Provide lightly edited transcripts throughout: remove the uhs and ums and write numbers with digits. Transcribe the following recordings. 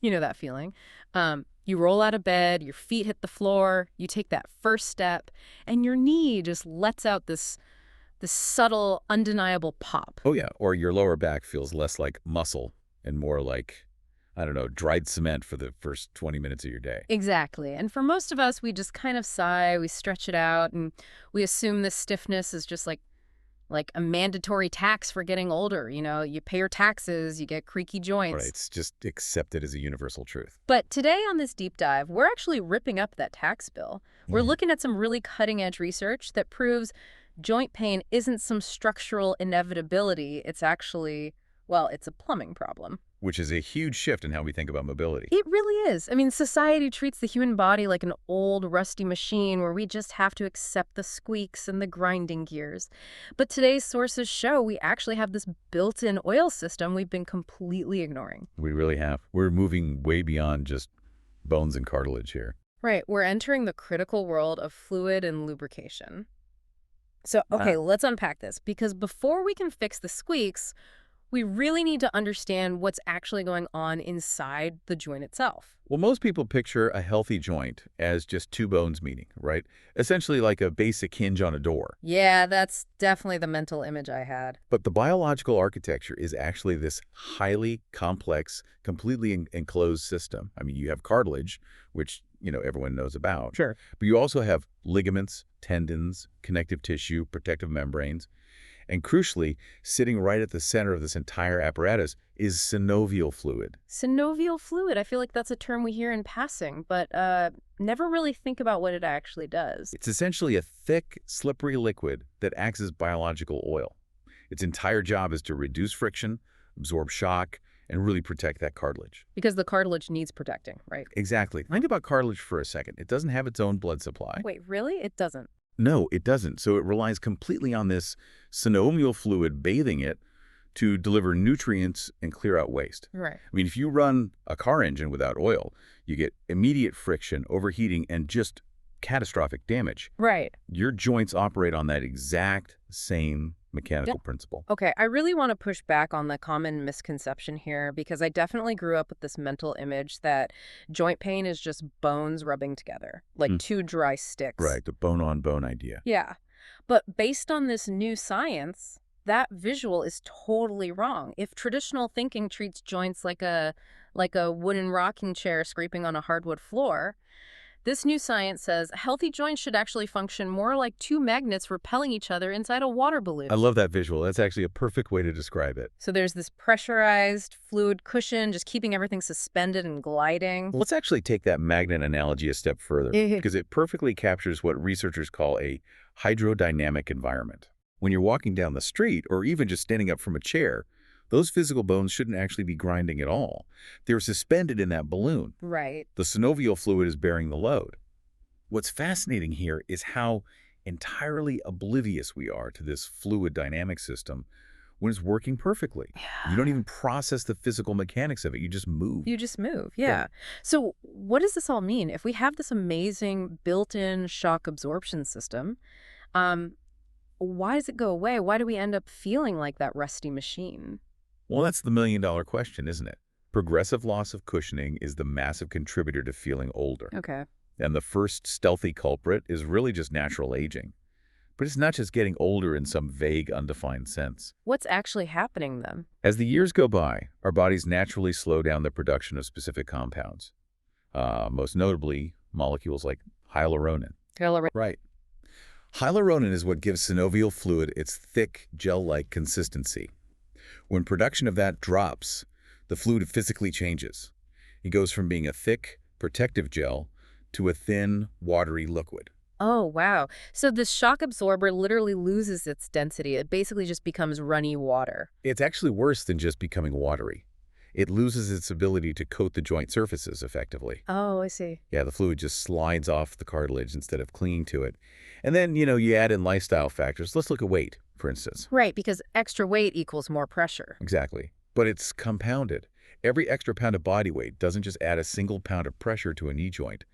You know that feeling. You roll out of bed, your feet hit the floor, you take that first step, and your knee just lets out this subtle, undeniable pop. Oh, yeah. Or your lower back feels less like muscle and more like, I don't know, dried cement for the first 20 minutes of your day. Exactly. And for most of us, we just kind of sigh, we stretch it out, and we assume this stiffness is just like a mandatory tax for getting older. You know, you pay your taxes, you get creaky Right. joints. It's just accepted as a universal truth. But today on this deep dive, we're actually ripping up that tax bill. We're looking at some really cutting-edge research that proves joint pain isn't some structural inevitability. It's actually, well, it's a plumbing problem. Which is a huge shift in how we think about mobility. It really is. I mean, society treats the human body like an old, rusty machine where we just have to accept the squeaks and the grinding gears. But today's sources show we actually have this built-in oil system we've been completely ignoring. We really have. We're moving way beyond just bones and cartilage here. Right. We're entering the critical world of fluid and lubrication. So, okay, let's unpack this, because before we can fix the squeaks, we really need to understand what's actually going on inside the joint itself. Well, most people picture a healthy joint as just two bones meeting, right? Essentially like a basic hinge on a door. Yeah, that's definitely the mental image I had. But the biological architecture is actually this highly complex, completely enclosed system. I mean, you have cartilage, which, everyone knows about. Sure. But you also have ligaments, tendons, connective tissue, protective membranes. And crucially, sitting right at the center of this entire apparatus is synovial fluid. Synovial fluid, I feel like that's a term we hear in passing, but never really think about what it actually does. It's essentially a thick, slippery liquid that acts as biological oil. Its entire job is to reduce friction, absorb shock, and really protect that cartilage. Because the cartilage needs protecting, right? Exactly. Think about cartilage for a second. It doesn't have its own blood supply. Wait, really? It doesn't? No, it doesn't. So it relies completely on this synovial fluid bathing it to deliver nutrients and clear out waste. Right. I mean, if you run a car engine without oil, you get immediate friction, overheating, and just catastrophic damage. Right. Your joints operate on that exact same mechanical principle. Okay, I really want to push back on the common misconception here, because I definitely grew up with this mental image that joint pain is just bones rubbing together, like two dry sticks. Right, the bone-on-bone idea. Yeah. But based on this new science, that visual is totally wrong. If traditional thinking treats joints like a wooden rocking chair scraping on a hardwood floor, this new science says a healthy joint should actually function more like two magnets repelling each other inside a water balloon. I love that visual. That's actually a perfect way to describe it. So there's this pressurized fluid cushion just keeping everything suspended and gliding. Let's actually take that magnet analogy a step further, because it perfectly captures what researchers call a hydrodynamic environment. When you're walking down the street, or even just standing up from a chair, those physical bones shouldn't actually be grinding at all. They're suspended in that balloon. Right. The synovial fluid is bearing the load. What's fascinating here is how entirely oblivious we are to this fluid dynamic system when it's working perfectly. Yeah. You don't even process the physical mechanics of it. You just move. You just move, yeah. So what does this all mean? If we have this amazing built-in shock absorption system, why does it go away? Why do we end up feeling like that rusty machine? Well, that's the million-dollar question, isn't it? Progressive loss of cushioning is the massive contributor to feeling older. Okay. And the first stealthy culprit is really just natural aging. But it's not just getting older in some vague, undefined sense. What's actually happening then? As the years go by, our bodies naturally slow down the production of specific compounds. Most notably, molecules like hyaluronan. Right. Hyaluronan is what gives synovial fluid its thick, gel-like consistency. When production of that drops, the fluid physically changes. It goes from being a thick, protective gel to a thin, watery liquid. Oh, wow. So this shock absorber literally loses its density. It basically just becomes runny water. It's actually worse than just becoming watery. It loses its ability to coat the joint surfaces effectively. Oh, I see. Yeah, the fluid just slides off the cartilage instead of clinging to it. And then, you add in lifestyle factors. Let's look at weight, for instance. Right, because extra weight equals more pressure. Exactly. But it's compounded. Every extra pound of body weight doesn't just add a single pound of pressure to a knee joint.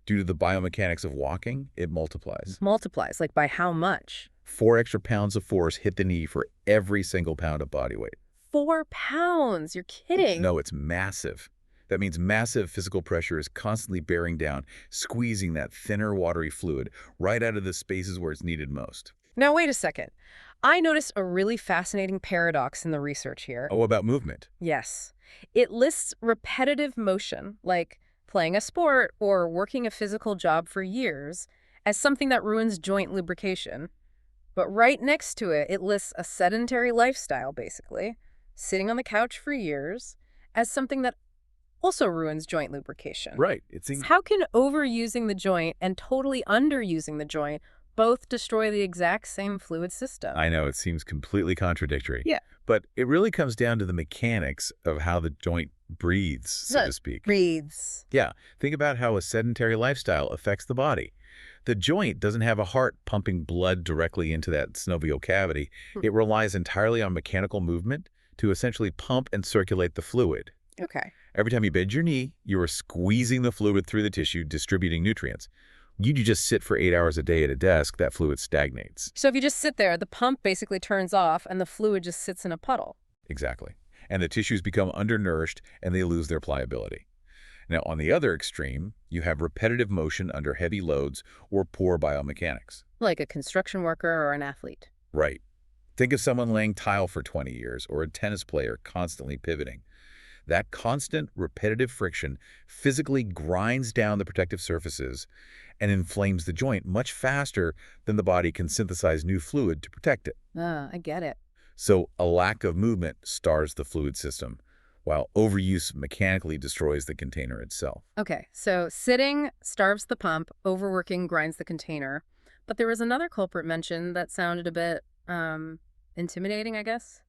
Due to the biomechanics of walking, it multiplies. Multiplies, like by how much? 4 extra pounds of force hit the knee for every single pound of body weight. 4 pounds? You're kidding. No, it's massive. That means massive physical pressure is constantly bearing down, squeezing that thinner, watery fluid right out of the spaces where it's needed most. Now, wait a second. I noticed a really fascinating paradox in the research here. Oh, about movement. Yes. It lists repetitive motion, like playing a sport or working a physical job for years, as something that ruins joint lubrication. But right next to it, it lists a sedentary lifestyle, basically, sitting on the couch for years, as something that also ruins joint lubrication. Right. How can overusing the joint and totally underusing the joint both destroy the exact same fluid system? I know, it seems completely contradictory. Yeah. But it really comes down to the mechanics of how the joint breathes, so to speak. Breathes. Yeah. Think about how a sedentary lifestyle affects the body. The joint doesn't have a heart pumping blood directly into that synovial cavity. It relies entirely on mechanical movement to essentially pump and circulate the fluid. Okay. Every time you bend your knee, you are squeezing the fluid through the tissue, distributing nutrients. You just sit for 8 hours a day at a desk, that fluid stagnates. So if you just sit there, the pump basically turns off and the fluid just sits in a puddle. Exactly. And the tissues become undernourished and they lose their pliability. Now, on the other extreme, you have repetitive motion under heavy loads or poor biomechanics. Like a construction worker or an athlete. Right. Think of someone laying tile for 20 years or a tennis player constantly pivoting. That constant, repetitive friction physically grinds down the protective surfaces and inflames the joint much faster than the body can synthesize new fluid to protect it. I get it. So a lack of movement stars the fluid system, while overuse mechanically destroys the container itself. Okay, so sitting starves the pump, overworking grinds the container. But there was another culprit mentioned that sounded a bit intimidating, I guess.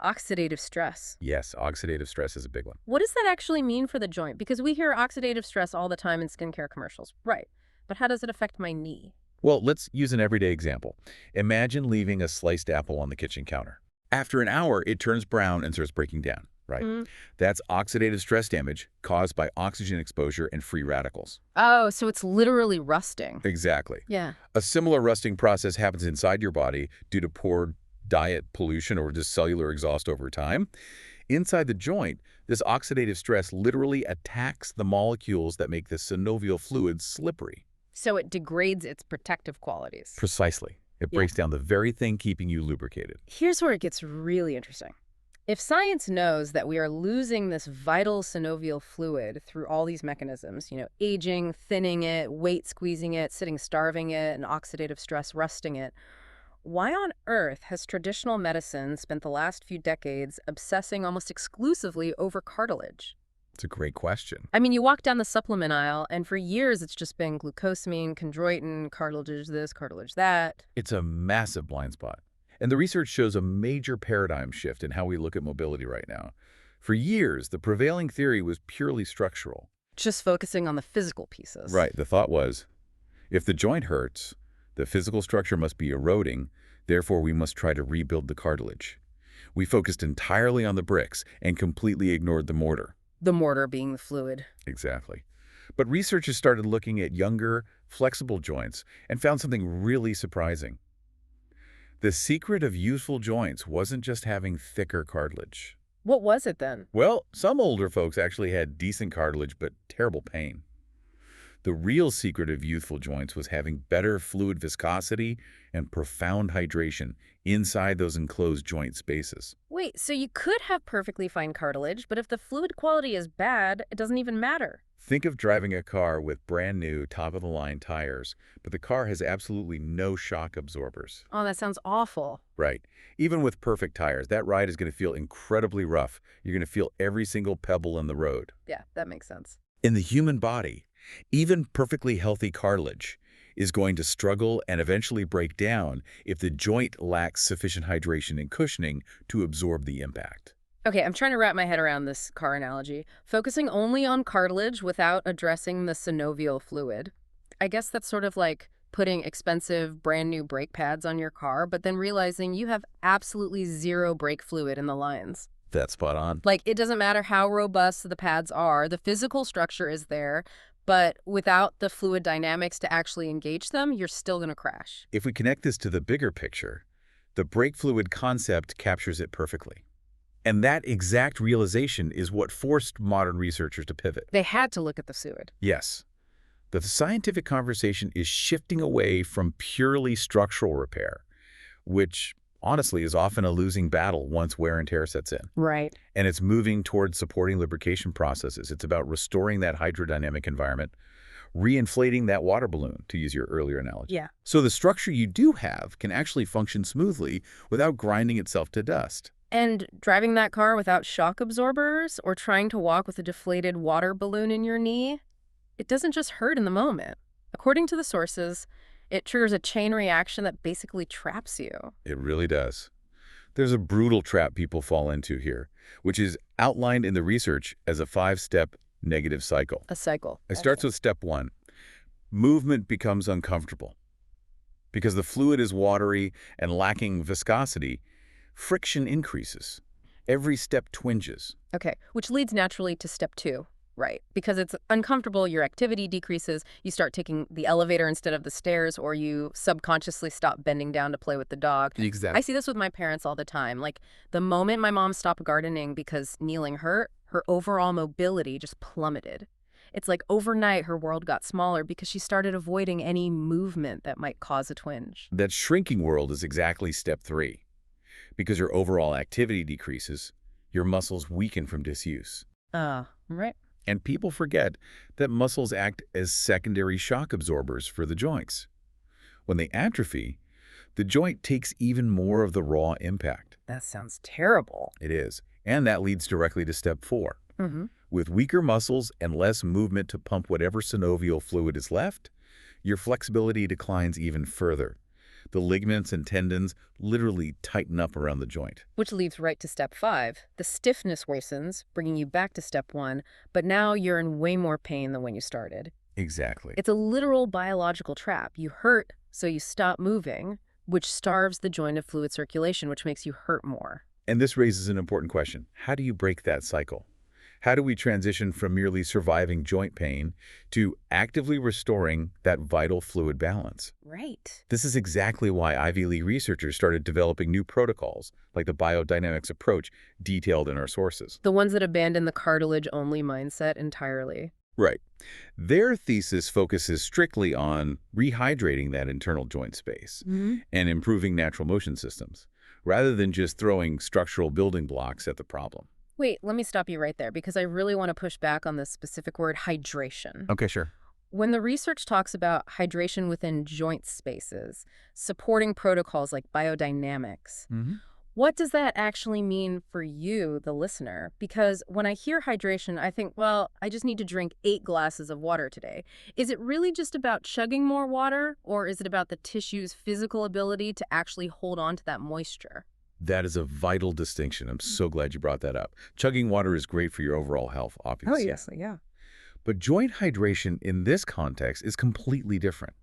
Oxidative stress. Yes, oxidative stress is a big one. What does that actually mean for the joint? Because we hear oxidative stress all the time in skincare commercials. Right. But how does it affect my knee? Well, let's use an everyday example. Imagine leaving a sliced apple on the kitchen counter. After an hour, it turns brown and starts breaking down, right? That's oxidative stress damage caused by oxygen exposure and free radicals. Oh, so it's literally rusting. Exactly. Yeah. A similar rusting process happens inside your body due to poor diet, pollution, or just cellular exhaust over time. Inside the joint, this oxidative stress literally attacks the molecules that make the synovial fluid slippery. So it degrades its protective qualities. Precisely. It breaks down the very thing keeping you lubricated. Here's where it gets really interesting. If science knows that we are losing this vital synovial fluid through all these mechanisms, aging, thinning it, weight squeezing it, sitting starving it, and oxidative stress rusting it, why on earth has traditional medicine spent the last few decades obsessing almost exclusively over cartilage? It's a great question. I mean, you walk down the supplement aisle, and for years it's just been glucosamine, chondroitin, cartilage this, cartilage that. It's a massive blind spot. And the research shows a major paradigm shift in how we look at mobility right now. For years, the prevailing theory was purely structural. Just focusing on the physical pieces. Right. The thought was, if the joint hurts, the physical structure must be eroding, therefore we must try to rebuild the cartilage. We focused entirely on the bricks and completely ignored the mortar. The mortar being the fluid. Exactly. But researchers started looking at younger, flexible joints and found something really surprising. The secret of youthful joints wasn't just having thicker cartilage. What was it then? Well, some older folks actually had decent cartilage but terrible pain. The real secret of youthful joints was having better fluid viscosity and profound hydration inside those enclosed joint spaces. Wait, so you could have perfectly fine cartilage, but if the fluid quality is bad, it doesn't even matter. Think of driving a car with brand new, top-of-the-line tires, but the car has absolutely no shock absorbers. Oh, that sounds awful. Right. Even with perfect tires, that ride is going to feel incredibly rough. You're going to feel every single pebble in the road. Yeah, that makes sense. In the human body, even perfectly healthy cartilage is going to struggle and eventually break down if the joint lacks sufficient hydration and cushioning to absorb the impact. Okay, I'm trying to wrap my head around this car analogy. Focusing only on cartilage without addressing the synovial fluid. I guess that's sort of like putting expensive, brand new brake pads on your car, but then realizing you have absolutely zero brake fluid in the lines. That's spot on. Like, it doesn't matter how robust the pads are, the physical structure is there, but without the fluid dynamics to actually engage them, you're still going to crash. If we connect this to the bigger picture, the brake fluid concept captures it perfectly. And that exact realization is what forced modern researchers to pivot. They had to look at the fluid. Yes, the scientific conversation is shifting away from purely structural repair, which honestly is often a losing battle once wear and tear sets in. Right. And it's moving towards supporting lubrication processes. It's about restoring that hydrodynamic environment, reinflating that water balloon, to use your earlier analogy. Yeah. So the structure you do have can actually function smoothly without grinding itself to dust. And driving that car without shock absorbers or trying to walk with a deflated water balloon in your knee, it doesn't just hurt in the moment. According to the sources, it triggers a chain reaction that basically traps you. It really does. There's a brutal trap people fall into here, which is outlined in the research as a 5-step negative cycle. A cycle. It starts with step 1. Movement becomes uncomfortable. Because the fluid is watery and lacking viscosity, friction increases. Every step twinges. Okay, which leads naturally to step 2. Right. Because it's uncomfortable, your activity decreases, you start taking the elevator instead of the stairs, or you subconsciously stop bending down to play with the dog. Exactly. I see this with my parents all the time. Like, the moment my mom stopped gardening because kneeling hurt, her overall mobility just plummeted. It's like overnight her world got smaller because she started avoiding any movement that might cause a twinge. That shrinking world is exactly step 3. Because your overall activity decreases, your muscles weaken from disuse. Right. And people forget that muscles act as secondary shock absorbers for the joints. When they atrophy, the joint takes even more of the raw impact. That sounds terrible. It is. And that leads directly to step 4. Mm-hmm. With weaker muscles and less movement to pump whatever synovial fluid is left, your flexibility declines even further. The ligaments and tendons literally tighten up around the joint. Which leads right to step 5. The stiffness worsens, bringing you back to step 1, but now you're in way more pain than when you started. Exactly. It's a literal biological trap. You hurt, so you stop moving, which starves the joint of fluid circulation, which makes you hurt more. And this raises an important question. How do you break that cycle? How do we transition from merely surviving joint pain to actively restoring that vital fluid balance? Right. This is exactly why Ivy League researchers started developing new protocols, like the biodynamics approach detailed in our sources. The ones that abandon the cartilage-only mindset entirely. Right. Their thesis focuses strictly on rehydrating that internal joint space and improving natural motion systems, rather than just throwing structural building blocks at the problem. Wait, let me stop you right there because I really want to push back on this specific word, hydration. Okay, sure. When the research talks about hydration within joint spaces, supporting protocols like biodynamics, what does that actually mean for you, the listener? Because when I hear hydration, I think, well, I just need to drink 8 glasses of water today. Is it really just about chugging more water, or is it about the tissue's physical ability to actually hold on to that moisture? That is a vital distinction. I'm so glad you brought that up. Chugging water is great for your overall health, obviously. Oh, yes, yeah. But joint hydration in this context is completely different.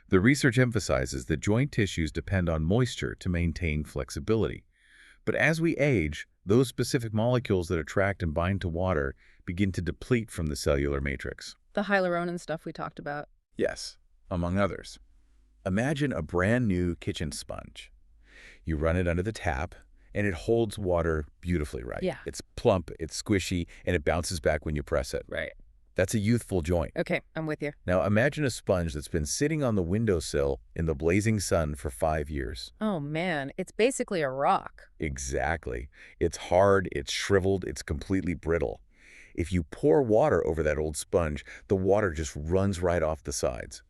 The research emphasizes that joint tissues depend on moisture to maintain flexibility. But as we age, those specific molecules that attract and bind to water begin to deplete from the cellular matrix. The hyaluronan stuff we talked about. Yes, among others. Imagine a brand new kitchen sponge. You run it under the tap, and it holds water beautifully, right? Yeah. It's plump, it's squishy, and it bounces back when you press it. Right. That's a youthful joint. Okay, I'm with you. Now imagine a sponge that's been sitting on the windowsill in the blazing sun for 5 years. Oh, man, it's basically a rock. Exactly. It's hard, it's shriveled, it's completely brittle. If you pour water over that old sponge, the water just runs right off the sides.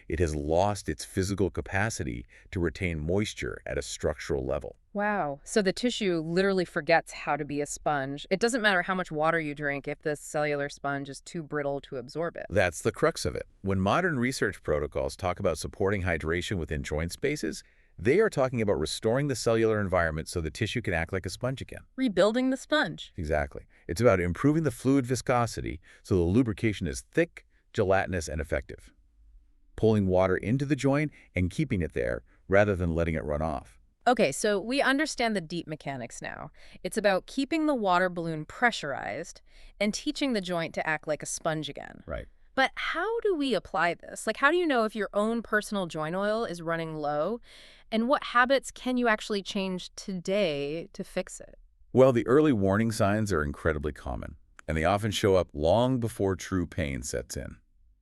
It has lost its physical capacity to retain moisture at a structural level. Wow. So the tissue literally forgets how to be a sponge. It doesn't matter how much water you drink if the cellular sponge is too brittle to absorb it. That's the crux of it. When modern research protocols talk about supporting hydration within joint spaces, they are talking about restoring the cellular environment so the tissue can act like a sponge again. Rebuilding the sponge. Exactly. It's about improving the fluid viscosity so the lubrication is thick, gelatinous, and effective. Pulling water into the joint and keeping it there rather than letting it run off. Okay, so we understand the deep mechanics now. It's about keeping the water balloon pressurized and teaching the joint to act like a sponge again. Right. But how do we apply this? Like, how do you know if your own personal joint oil is running low? And what habits can you actually change today to fix it? Well, the early warning signs are incredibly common, and they often show up long before true pain sets in.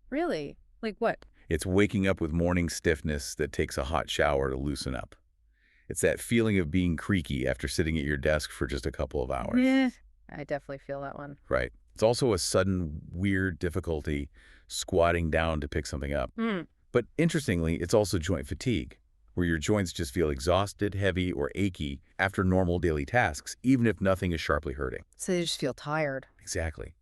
Really? Like what? It's waking up with morning stiffness that takes a hot shower to loosen up. It's that feeling of being creaky after sitting at your desk for just a couple of hours. Yeah. I definitely feel that one. Right. It's also a sudden, weird difficulty squatting down to pick something up. Mm. But interestingly, it's also joint fatigue, where your joints just feel exhausted, heavy, or achy after normal daily tasks, even if nothing is sharply hurting. So you just feel tired. Exactly.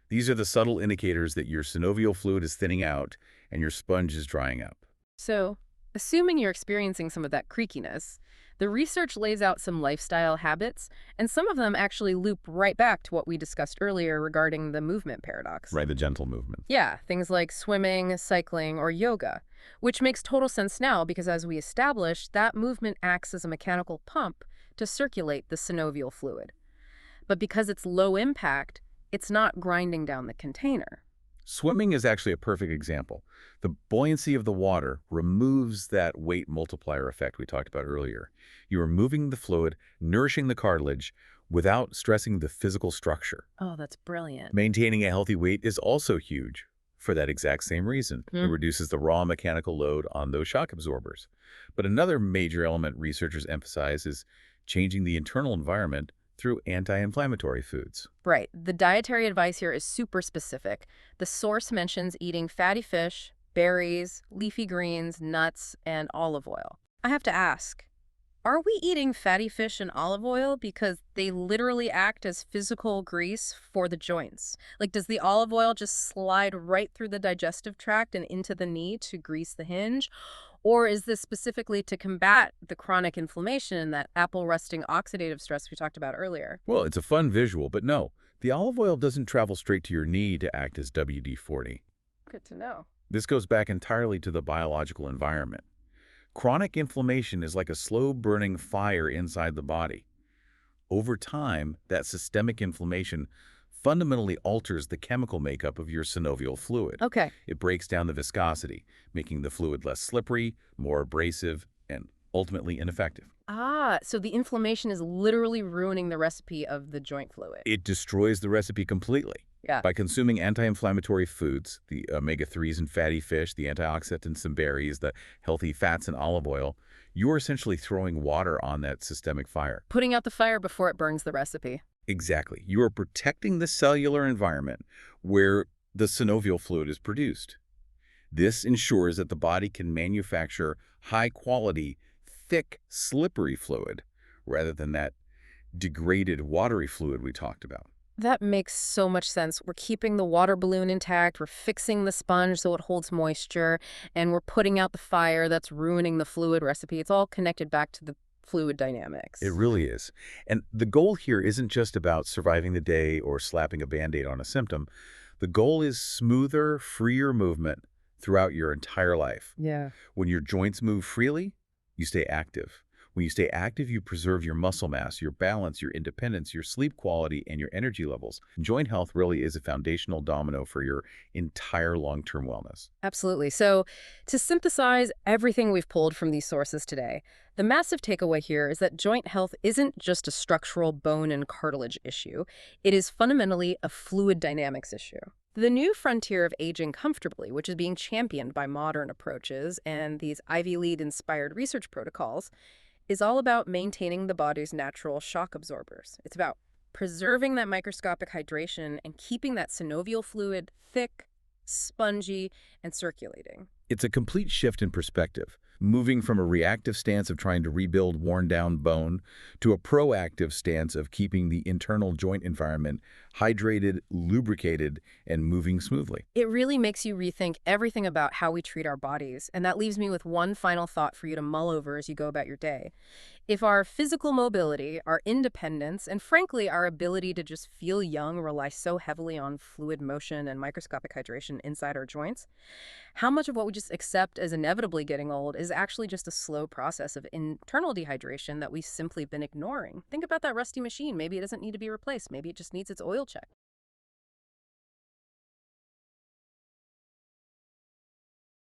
These are the subtle indicators that your synovial fluid is thinning out and your sponge is drying up. So, assuming you're experiencing some of that creakiness, the research lays out some lifestyle habits, and some of them actually loop right back to what we discussed earlier regarding the movement paradox. Right, the gentle movement. Yeah, things like swimming, cycling, or yoga, which makes total sense now because as we established, that movement acts as a mechanical pump to circulate the synovial fluid. But because it's low impact, it's not grinding down the container. Swimming is actually a perfect example. The buoyancy of the water removes that weight multiplier effect we talked about earlier. You are moving the fluid, nourishing the cartilage, without stressing the physical structure. Oh, that's brilliant. Maintaining a healthy weight is also huge for that exact same reason. It reduces the raw mechanical load on those shock absorbers. But another major element researchers emphasize is changing the internal environment through anti-inflammatory foods. Right. The dietary advice here is super specific. The source mentions eating fatty fish, berries, leafy greens, nuts, and olive oil. I have to ask, are we eating fatty fish and olive oil because they literally act as physical grease for the joints? Like, does the olive oil just slide right through the digestive tract and into the knee to grease the hinge? Or is this specifically to combat the chronic inflammation and that apple rusting oxidative stress we talked about earlier? Well, it's a fun visual, but no, the olive oil doesn't travel straight to your knee to act as WD-40. Good to know. This goes back entirely to the biological environment. Chronic inflammation is like a slow-burning fire inside the body. Over time, that systemic inflammation fundamentally alters the chemical makeup of your synovial fluid. Okay. It breaks down the viscosity, making the fluid less slippery, more abrasive, and ultimately ineffective. Ah, so the inflammation is literally ruining the recipe of the joint fluid. It destroys the recipe completely. Yeah. By consuming anti-inflammatory foods, the omega-3s in fatty fish, the antioxidants in berries, the healthy fats in olive oil, you're essentially throwing water on that systemic fire. Putting out the fire before it burns the recipe. Exactly. You are protecting the cellular environment where the synovial fluid is produced. This ensures that the body can manufacture high-quality, thick, slippery fluid rather than that degraded, watery fluid we talked about. That makes so much sense. We're keeping the water balloon intact, we're fixing the sponge so it holds moisture, and we're putting out the fire that's ruining the fluid recipe. It's all connected back to the fluid dynamics. It really is. And the goal here isn't just about surviving the day or slapping a Band-Aid on a symptom. The goal is smoother, freer movement throughout your entire life. Yeah. When your joints move freely, you stay active. When you stay active, you preserve your muscle mass, your balance, your independence, your sleep quality, and your energy levels. Joint health really is a foundational domino for your entire long-term wellness. Absolutely. So to synthesize everything we've pulled from these sources today, the massive takeaway here is that joint health isn't just a structural bone and cartilage issue. It is fundamentally a fluid dynamics issue. The new frontier of aging comfortably, which is being championed by modern approaches and these Ivy League-inspired research protocols, is all about maintaining the body's natural shock absorbers. It's about preserving that microscopic hydration and keeping that synovial fluid thick, spongy, and circulating. It's a complete shift in perspective, moving from a reactive stance of trying to rebuild worn-down bone to a proactive stance of keeping the internal joint environment hydrated, lubricated, and moving smoothly. It really makes you rethink everything about how we treat our bodies, and that leaves me with one final thought for you to mull over as you go about your day. If our physical mobility, our independence, and frankly our ability to just feel young rely so heavily on fluid motion and microscopic hydration inside our joints, how much of what we just accept as inevitably getting old is actually just a slow process of internal dehydration that we've simply been ignoring? Think about that rusty machine. Maybe it doesn't need to be replaced. Maybe it just needs its oil check.